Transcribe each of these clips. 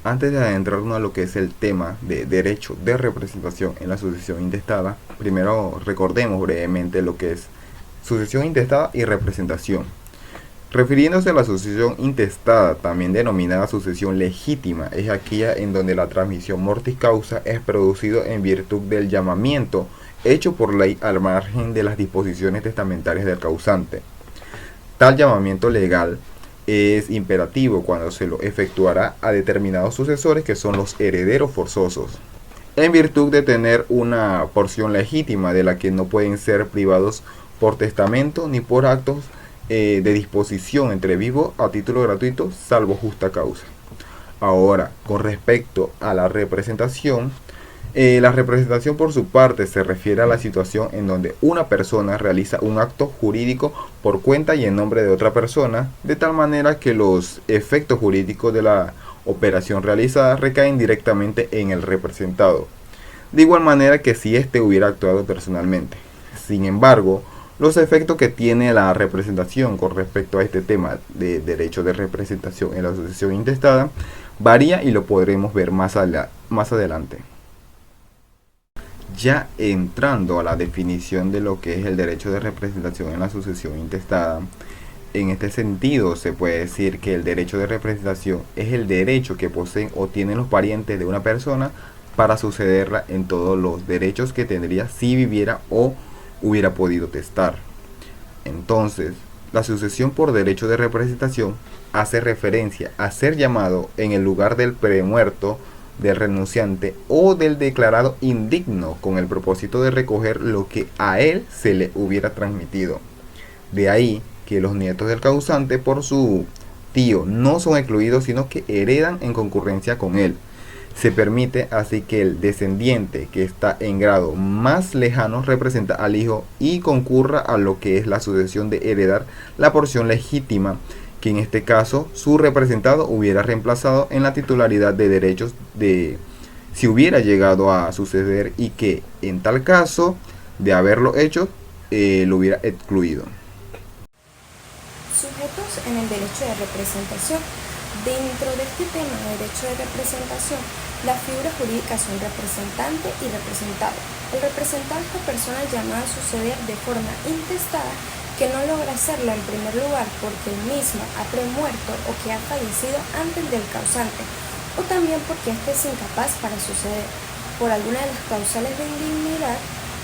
Antes de adentrarnos a lo que es el tema de derecho de representación en la sucesión intestada, primero recordemos brevemente lo que es sucesión intestada y representación. Refiriéndose a la sucesión intestada, también denominada sucesión legítima, es aquella en donde la transmisión mortis causa es producido en virtud del llamamiento hecho por ley al margen de las disposiciones testamentarias del causante. Tal llamamiento legal es imperativo cuando se lo efectuará a determinados sucesores que son los herederos forzosos, en virtud de tener una porción legítima de la que no pueden ser privados por testamento ni por actos de disposición entre vivos a título gratuito, salvo justa causa. Ahora, con respecto a la representación por su parte se refiere a la situación en donde una persona realiza un acto jurídico por cuenta y en nombre de otra persona, de tal manera que los efectos jurídicos de la operación realizada recaen directamente en el representado, de igual manera que si éste hubiera actuado personalmente. Sin embargo, los efectos que tiene la representación con respecto a este tema de derecho de representación en la sucesión intestada varía y lo podremos ver más adelante. Ya entrando a la definición de lo que es el derecho de representación en la sucesión intestada, en este sentido se puede decir que el derecho de representación es el derecho que poseen o tienen los parientes de una persona para sucederla en todos los derechos que tendría si viviera o hubiera podido testar. Entonces, la sucesión por derecho de representación hace referencia a ser llamado en el lugar del premuerto, del renunciante o del declarado indigno con el propósito de recoger lo que a él se le hubiera transmitido. De ahí que los nietos del causante por su tío no son excluidos, sino que heredan en concurrencia con él. Se permite así que el descendiente que está en grado más lejano representa al hijo y concurra a lo que es la sucesión de heredar la porción legítima, que en este caso su representado hubiera reemplazado en la titularidad de derechos de si hubiera llegado a suceder y que en tal caso de haberlo hecho lo hubiera excluido. Sujetos en el derecho de representación. Dentro de este tema de derecho de representación, las figuras jurídicas son representante y representado. El representado es la persona llamada a suceder de forma intestada que no logra hacerlo en primer lugar porque él mismo ha premuerto o que ha fallecido antes del causante, o también porque éste es incapaz para suceder, por alguna de las causales de indignidad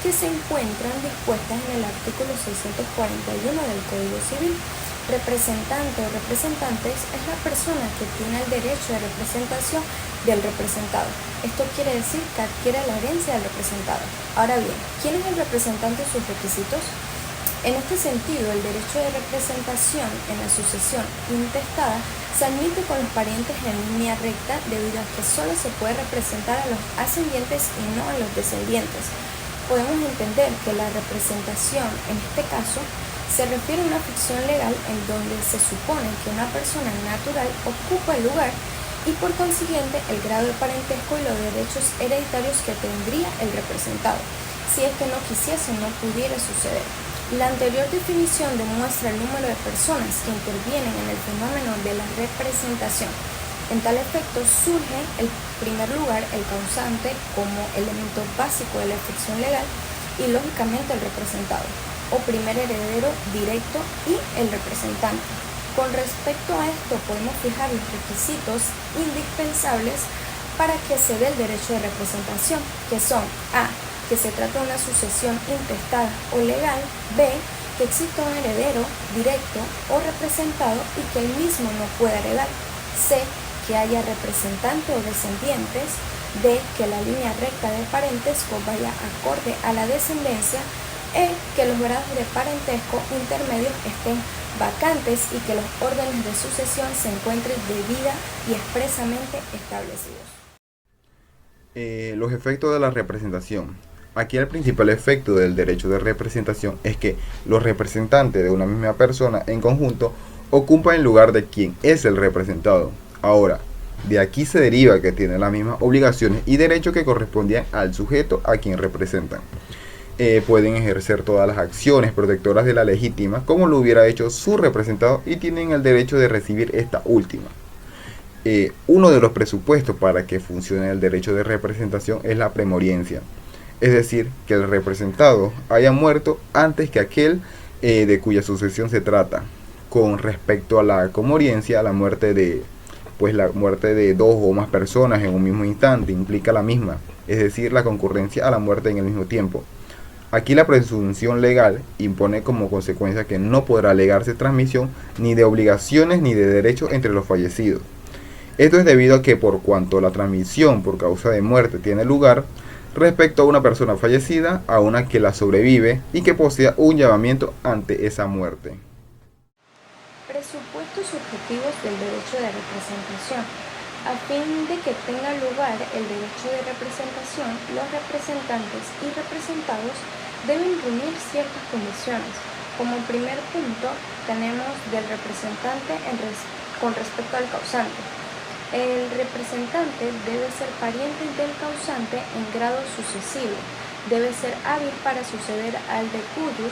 que se encuentran dispuestas en el artículo 641 del Código Civil. Representante o representantes es la persona que tiene el derecho de representación del representado. Esto quiere decir que adquiere la herencia del representado. Ahora bien, ¿quién es el representante y sus requisitos? En este sentido, el derecho de representación en la sucesión intestada se admite con los parientes en línea recta debido a que solo se puede representar a los ascendientes y no a los descendientes. Podemos entender que la representación, en este caso, se refiere a una ficción legal en donde se supone que una persona natural ocupa el lugar y por consiguiente el grado de parentesco y los derechos hereditarios que tendría el representado, si es que no quisiese o no pudiera suceder. La anterior definición demuestra el número de personas que intervienen en el fenómeno de la representación. En tal efecto surge en primer lugar el causante como elemento básico de la ficción legal y lógicamente el representado, o primer heredero directo, y el representante. Con respecto a esto podemos fijar los requisitos indispensables para que se dé el derecho de representación, que son a. que se trata de una sucesión intestada o legal, b. que exista un heredero directo o representado y que él mismo no pueda heredar, c. que haya representante o descendientes, d. que la línea recta de parentesco vaya acorde a la descendencia, que los grados de parentesco intermedios estén vacantes y que los órdenes de sucesión se encuentren debida y expresamente establecidos. Los efectos de la representación. Aquí el principal efecto del derecho de representación es que los representantes de una misma persona en conjunto ocupan el lugar de quien es el representado. Ahora, de aquí se deriva que tienen las mismas obligaciones y derechos que correspondían al sujeto a quien representan. Pueden ejercer todas las acciones protectoras de la legítima como lo hubiera hecho su representado y tienen el derecho de recibir esta última. Uno de los presupuestos para que funcione el derecho de representación es la premoriencia, es decir, que el representado haya muerto antes que aquel de cuya sucesión se trata. Con respecto a la comoriencia, la muerte de dos o más personas en un mismo instante implica la misma, es decir, la concurrencia a la muerte en el mismo tiempo. Aquí la presunción legal impone como consecuencia que no podrá alegarse transmisión ni de obligaciones ni de derechos entre los fallecidos. Esto es debido a que por cuanto la transmisión por causa de muerte tiene lugar respecto a una persona fallecida, a una que la sobrevive y que posea un llamamiento ante esa muerte. Presupuestos subjetivos del derecho de representación. A fin de que tenga lugar el derecho de representación, los representantes y representados deben reunir ciertas condiciones. Como primer punto, tenemos del representante con respecto al causante. El representante debe ser pariente del causante en grado sucesivo, debe ser hábil para suceder al de cuyos.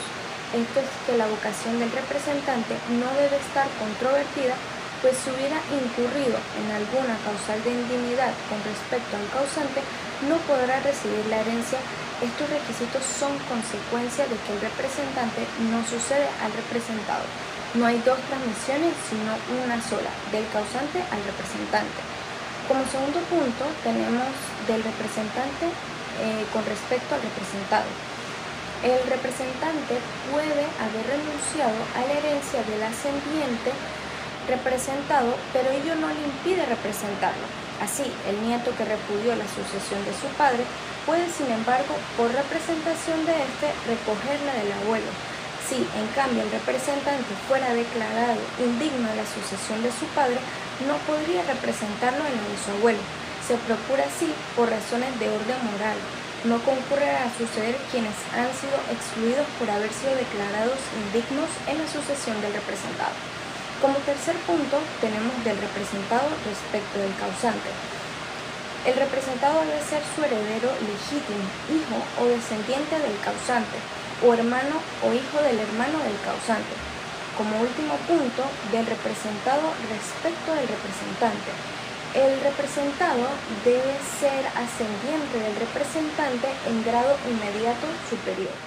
Esto es que la vocación del representante no debe estar controvertida, pues si hubiera incurrido en alguna causal de indignidad con respecto al causante, no podrá recibir la herencia. Estos requisitos son consecuencia de que el representante no sucede al representado. No hay dos transmisiones, sino una sola, del causante al representante. Como segundo punto, tenemos del representante con respecto al representado. El representante puede haber renunciado a la herencia del ascendiente representado, pero ello no le impide representarlo. Así, el nieto que repudió la sucesión de su padre puede, sin embargo, por representación de éste, recogerla del abuelo. Si, en cambio, el representante fuera declarado indigno de la sucesión de su padre, no podría representarlo en la de su abuelo. Se procura así por razones de orden moral. No concurrirá a suceder quienes han sido excluidos por haber sido declarados indignos en la sucesión del representado. Como tercer punto, tenemos del representado respecto del causante. El representado debe ser su heredero legítimo, hijo o descendiente del causante, o hermano o hijo del hermano del causante. Como último punto, del representado respecto del representante. El representado debe ser ascendiente del representante en grado inmediato superior.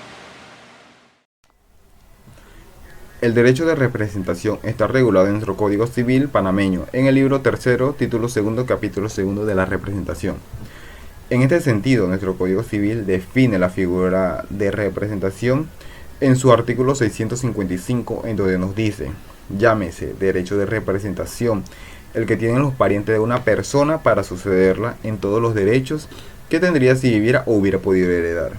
El derecho de representación está regulado en nuestro Código Civil panameño, en el libro 3º, título 2, capítulo 2 de la representación. En este sentido, nuestro Código Civil define la figura de representación en su artículo 655, en donde nos dice: llámese derecho de representación el que tienen los parientes de una persona para sucederla en todos los derechos que tendría si viviera o hubiera podido heredar.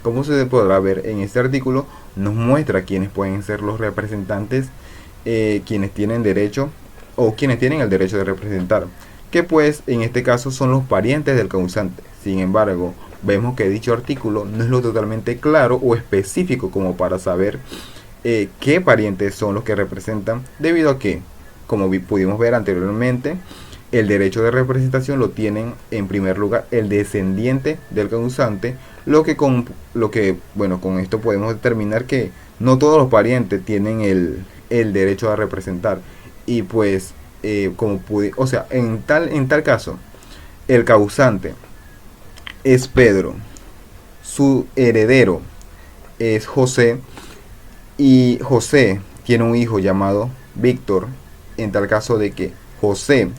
Como se podrá ver en este artículo, nos muestra quiénes pueden ser los representantes, quienes tienen derecho o quienes tienen el derecho de representar, que pues en este caso son los parientes del causante. Sin embargo, vemos que dicho artículo no es lo totalmente claro o específico como para saber qué parientes son los que representan, debido a que, como pudimos ver anteriormente, el derecho de representación lo tienen en primer lugar el descendiente del causante, con esto podemos determinar que no todos los parientes tienen el derecho a representar. Y pues, en tal caso, el causante es Pedro, su heredero es José, y José tiene un hijo llamado Víctor. En tal caso de que José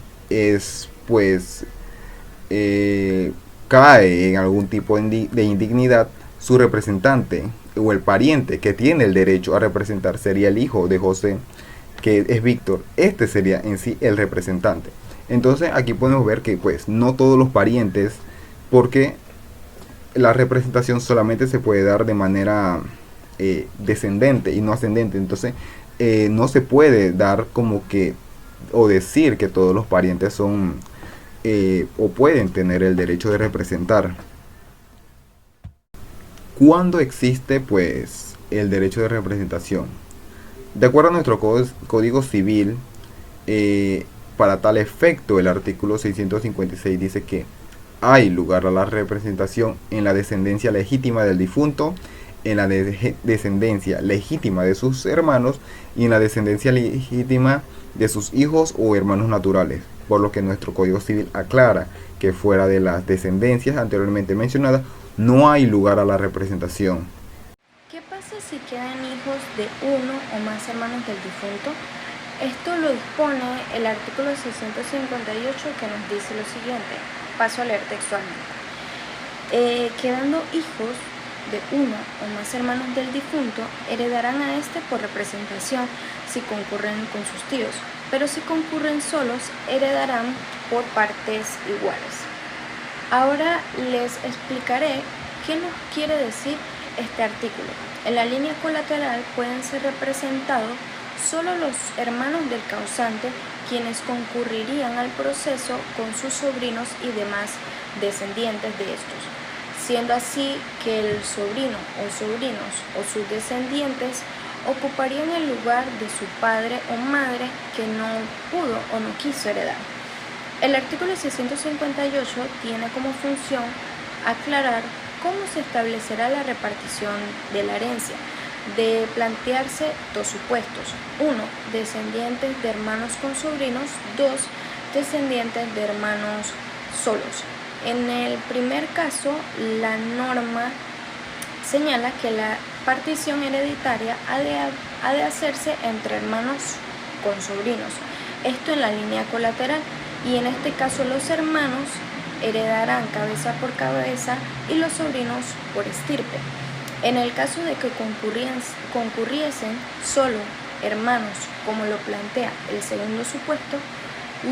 cae en algún tipo de indignidad, su representante o el pariente que tiene el derecho a representar sería el hijo de José, que es Víctor. Este sería en sí el representante. Entonces aquí podemos ver que pues no todos los parientes, porque la representación solamente se puede dar de manera descendente y no ascendente. Entonces no se puede dar como que o decir que todos los parientes son o pueden tener el derecho de representar. ¿Cuándo existe pues el derecho de representación? De acuerdo a nuestro Código Civil, para tal efecto el artículo 656 dice que hay lugar a la representación en la descendencia legítima del difunto, en la descendencia legítima de sus hermanos y en la descendencia legítima de sus hijos o hermanos naturales. por lo que nuestro Código Civil aclara que fuera de las descendencias anteriormente mencionadas no hay lugar a la representación. ¿Qué pasa si quedan hijos de uno o más hermanos del difunto? Esto lo dispone el artículo 658, que nos dice lo siguiente. Paso a leer textualmente. Quedando hijos de uno o más hermanos del difunto, heredarán a este por representación si concurren con sus tíos, pero si concurren solos, heredarán por partes iguales. Ahora les explicaré qué nos quiere decir este artículo. En la línea colateral pueden ser representados solo los hermanos del causante, quienes concurrirían al proceso con sus sobrinos y demás descendientes de estos, siendo así que el sobrino o sobrinos o sus descendientes ocuparían el lugar de su padre o madre que no pudo o no quiso heredar. El artículo 658 tiene como función aclarar cómo se establecerá la repartición de la herencia, de plantearse dos supuestos: 1, descendientes de hermanos con sobrinos; 2, descendientes de hermanos solos. En el primer caso, la norma señala que la partición hereditaria ha de hacerse entre hermanos con sobrinos, esto en la línea colateral, y en este caso los hermanos heredarán cabeza por cabeza y los sobrinos por estirpe. En el caso de que concurriesen solo hermanos, como lo plantea el segundo supuesto,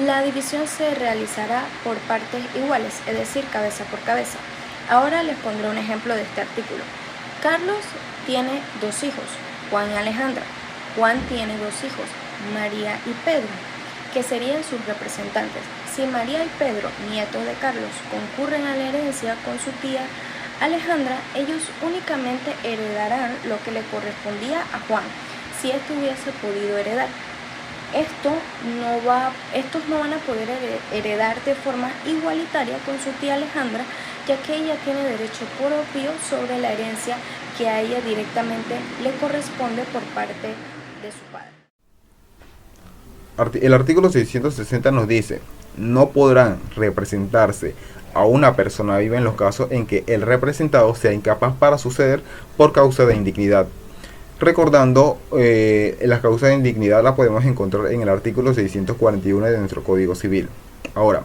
la división se realizará por partes iguales, es decir, cabeza por cabeza. Ahora les pondré un ejemplo de este artículo. Carlos tiene dos hijos, Juan y Alejandra. Juan tiene dos hijos, María y Pedro, que serían sus representantes. Si María y Pedro, nietos de Carlos, concurren a la herencia con su tía Alejandra, ellos únicamente heredarán lo que le correspondía a Juan, si éste hubiese podido heredar. Estos no van a poder heredar de forma igualitaria con su tía Alejandra, ya que ella tiene derecho propio sobre la herencia que a ella directamente le corresponde por parte de su padre. El artículo 660 nos dice: no podrán representarse a una persona viva en los casos en que el representado sea incapaz para suceder por causa de indignidad. Recordando, las causas de indignidad las podemos encontrar en el artículo 641 de nuestro Código Civil. Ahora,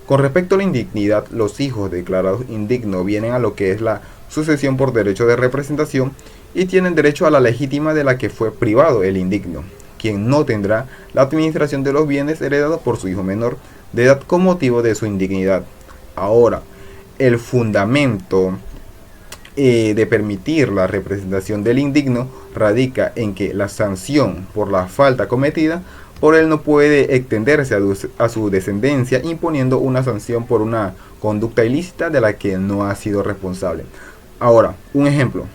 con respecto a la indignidad, los hijos declarados indignos vienen a lo que es la sucesión por derecho de representación y tienen derecho a la legítima de la que fue privado el indigno, quien no tendrá la administración de los bienes heredados por su hijo menor de edad con motivo de su indignidad. Ahora, el fundamento de permitir la representación del indigno radica en que la sanción por la falta cometida por él no puede extenderse a su descendencia, imponiendo una sanción por una conducta ilícita de la que no ha sido responsable. Ahora, un ejemplo.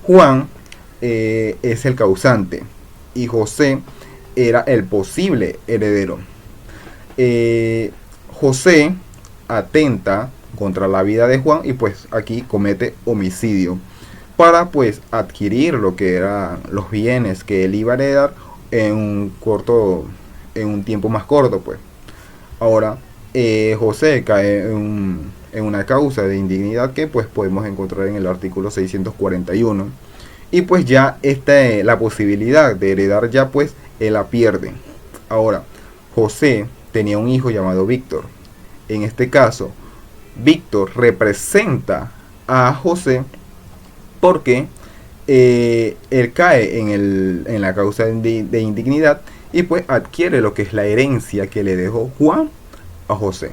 Juan es el causante y José era el posible heredero. José atenta contra la vida de Juan y pues aquí comete homicidio para pues adquirir lo que eran los bienes que él iba a heredar en un tiempo más corto pues. Ahora José cae en una causa de indignidad que pues podemos encontrar en el artículo 641 y pues ya la posibilidad de heredar ya pues él la pierde. Ahora, José tenía un hijo llamado Víctor. En este caso, Víctor representa a José porque él cae en la causa de indignidad y pues adquiere lo que es la herencia que le dejó Juan a José.